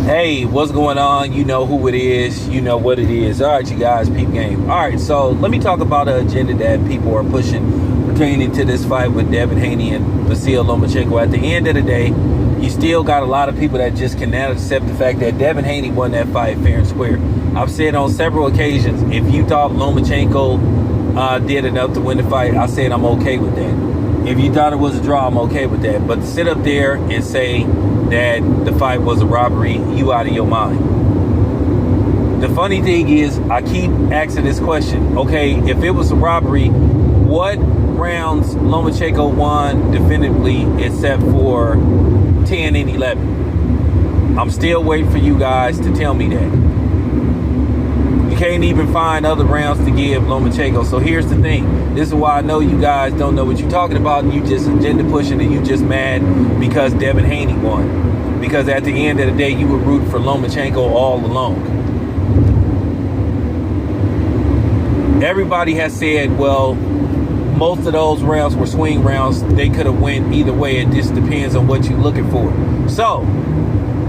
Hey, what's going on? You know who it is. You know what it is. All right, you guys, peep game. All right, so let me talk about an agenda that people are pushing pertaining to this fight with Devin Haney and Vasil Lomachenko. At the end of the day, you still got a lot of people that just cannot accept the fact that Devin Haney won that fight fair and square. I've said on several occasions, if you thought Lomachenko did enough to win the fight, I said I'm okay with that. If you thought it was a draw, I'm okay with that. But to sit up there and say that the fight was a robbery, you out of your mind. The funny thing is, I keep asking this question. Okay, if it was a robbery, what rounds Lomachenko won definitively except for 10 and 11? I'm still waiting for you guys to tell me that. You can't even find other rounds to give Lomachenko. So here's the thing. This is why I know you guys don't know what you're talking about, and you just agenda pushing, and you just mad because Devin Haney won. Because at the end of the day, you were rooting for Lomachenko all along. Everybody has said, well, most of those rounds were swing rounds. They could have went either way. It just depends on what you're looking for. So,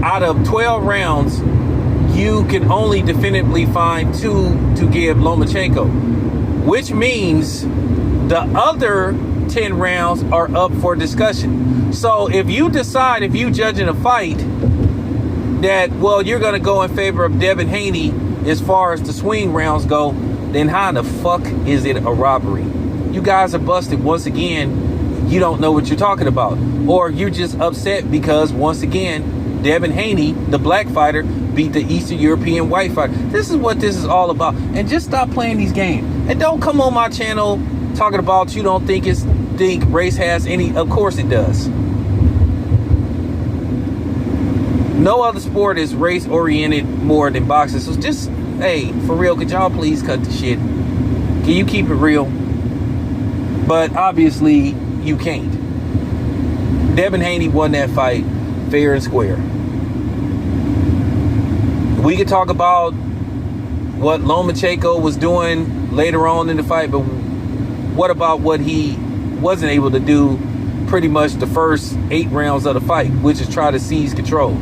out of 12 rounds, you can only definitively find 2 to give Lomachenko, which means the other 10 rounds are up for discussion. So if you decide, if you judging a fight that, well, you're going to go in favor of Devin Haney as far as the swing rounds go, then how the fuck is it a robbery? You guys are busted. Once again, you don't know what you're talking about. Or you're just upset because, once again, Devin Haney, the black fighter, beat the Eastern European white fighter. This is what this is all about. And just stop playing these games. And don't come on my channel talking about you don't think race has any. Of course it does. No other sport is race oriented more than boxing. So just, hey, for real, could y'all please cut the shit? Can you keep it real? But obviously you can't. Devin Haney won that fight fair and square. We could talk about what Lomachenko was doing later on in the fight, but what about what he wasn't able to do pretty much the first 8 rounds of the fight, which is try to seize control.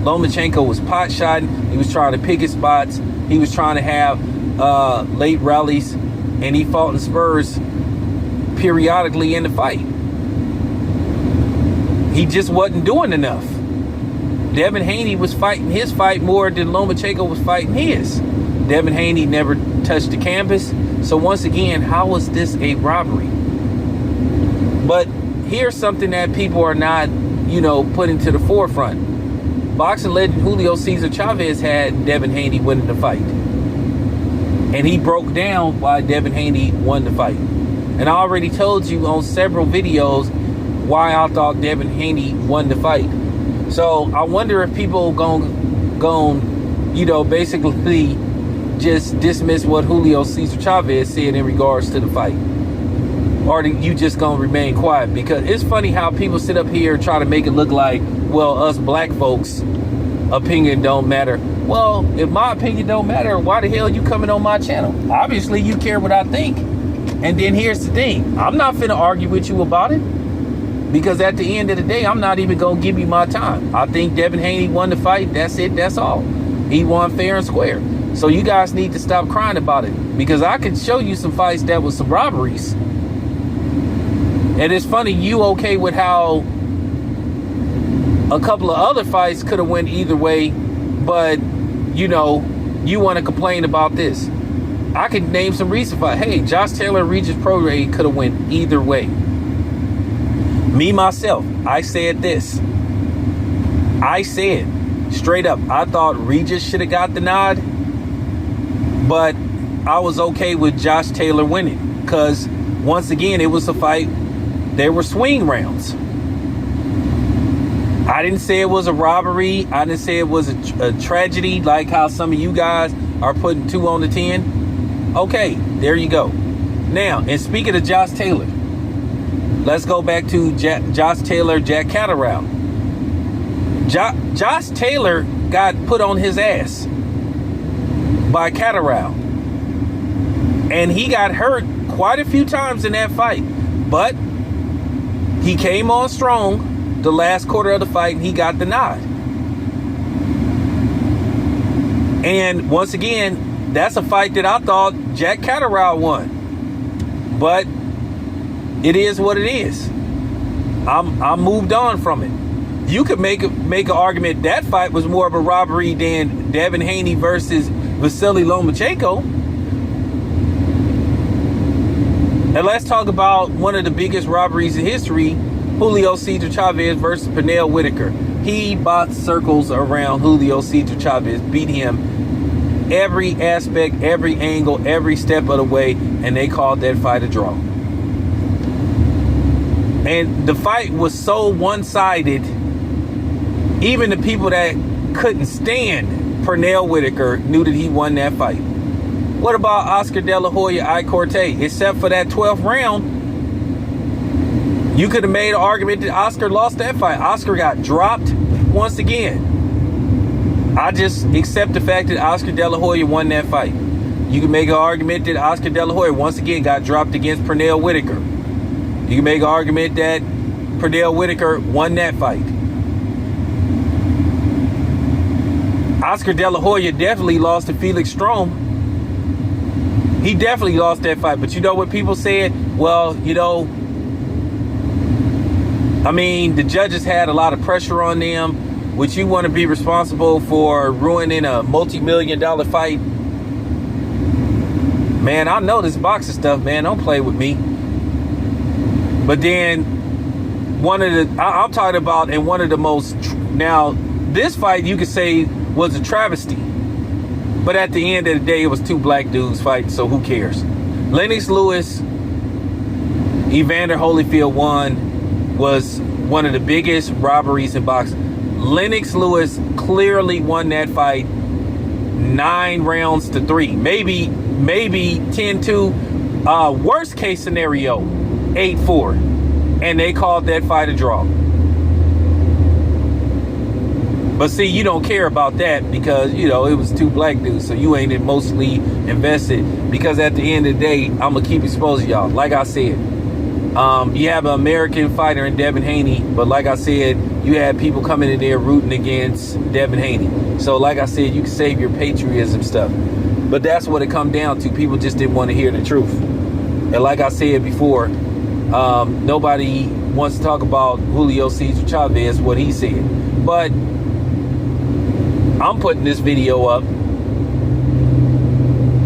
Lomachenko was pot shotting. He was trying to pick his spots. He was trying to have late rallies, and he fought in spurs periodically in the fight. He just wasn't doing enough. Devin Haney was fighting his fight more than Lomachenko was fighting his. Devin Haney never touched the canvas. So once again, how was this a robbery? But here's something that people are not, putting to the forefront. Boxing legend Julio Cesar Chavez had Devin Haney winning the fight. And he broke down why Devin Haney won the fight. And I already told you on several videos why I thought Devin Haney won the fight. So I wonder if people basically just dismiss what Julio Cesar Chavez said in regards to the fight. Or you just gonna remain quiet? Because it's funny how people sit up here and try to make it look like, well, us black folks' opinion don't matter. Well, if my opinion don't matter, why the hell you coming on my channel? Obviously you care what I think. And then here's the thing. I'm not finna argue with you about it. Because at the end of the day, I'm not even going to give you my time. I think Devin Haney won the fight. That's it. That's all. He won fair and square. So you guys need to stop crying about it. Because I could show you some fights that was some robberies. And it's funny, you okay with how a couple of other fights could have went either way. But, you want to complain about this. I could name some recent fights. Hey, Josh Taylor, Regis Prograis could have went either way. Me, myself, I said this. I said, straight up, I thought Regis should have got the nod. But I was okay with Josh Taylor winning. Because, once again, it was a fight. There were swing rounds. I didn't say it was a robbery. I didn't say it was a tragedy like how some of you guys are putting 2 on the 10. Okay, there you go. Now, and speaking of Josh Taylor, let's go back to Josh Taylor, Jack Catterall. Josh Taylor got put on his ass by Catterall. And he got hurt quite a few times in that fight. But he came on strong the last quarter of the fight and he got the nod. And once again, that's a fight that I thought Jack Catterall won. But it is what it is. I'm moved on from it. You could make an argument that fight was more of a robbery than Devin Haney versus Vasily Lomachenko. And let's talk about one of the biggest robberies in history, Julio Chavez versus Pernell Whitaker. He boxed circles around Julio Chavez, beat him every aspect, every angle, every step of the way, and they called that fight a draw. And the fight was so one-sided, even the people that couldn't stand Pernell Whitaker knew that he won that fight. What about Oscar De La Hoya I Corte? Except for that 12th round, you could have made an argument that Oscar lost that fight. Oscar got dropped once again. I just accept the fact that Oscar De La Hoya won that fight. You can make an argument that Oscar De La Hoya once again got dropped against Pernell Whitaker. You can make an argument that Pernell Whitaker won that fight. Oscar De La Hoya definitely lost to Felix Strom. He definitely lost that fight. But you know what people said? Well, you know, I mean, the judges had a lot of pressure on them. Would you want to be responsible for ruining a multi-million-dollar fight? Man, I know this boxing stuff, man. Don't play with me. But then, I'm talking about in one of the most, now, this fight you could say was a travesty. But at the end of the day, it was two black dudes fighting, so who cares? Lennox Lewis, Evander Holyfield won, was one of the biggest robberies in boxing. Lennox Lewis clearly won that fight 9 rounds to 3. Maybe 10-2. Worst case scenario, 8-4. And they called that fight a draw. But see, you don't care about that because, you know, it was two black dudes. So you ain't mostly invested. Because at the end of the day, I'm going to keep exposing y'all. Like I said, you have an American fighter in Devin Haney. But like I said, you had people coming in there rooting against Devin Haney. So like I said, you can save your patriotism stuff. But that's what it come down to. People just didn't want to hear the truth. And like I said before, nobody wants to talk about Julio Cesar Chavez, what he said. But I'm putting this video up.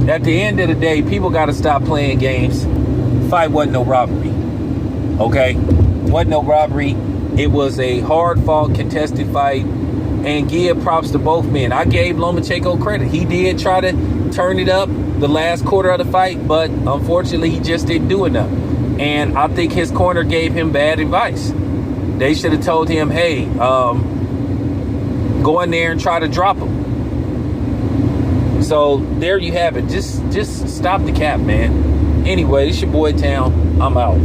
At the end of the day, people got to stop playing games. Fight wasn't no robbery. Okay? Wasn't no robbery. It was a hard-fought, contested fight. And give props to both men. I gave Lomachenko credit. He did try to turn it up the last quarter of the fight, but unfortunately, he just didn't do enough. And I think his corner gave him bad advice. They should have told him, hey, go in there and try to drop him. So there you have it. Just stop the cap, man. Anyway, it's your boy Town. I'm out.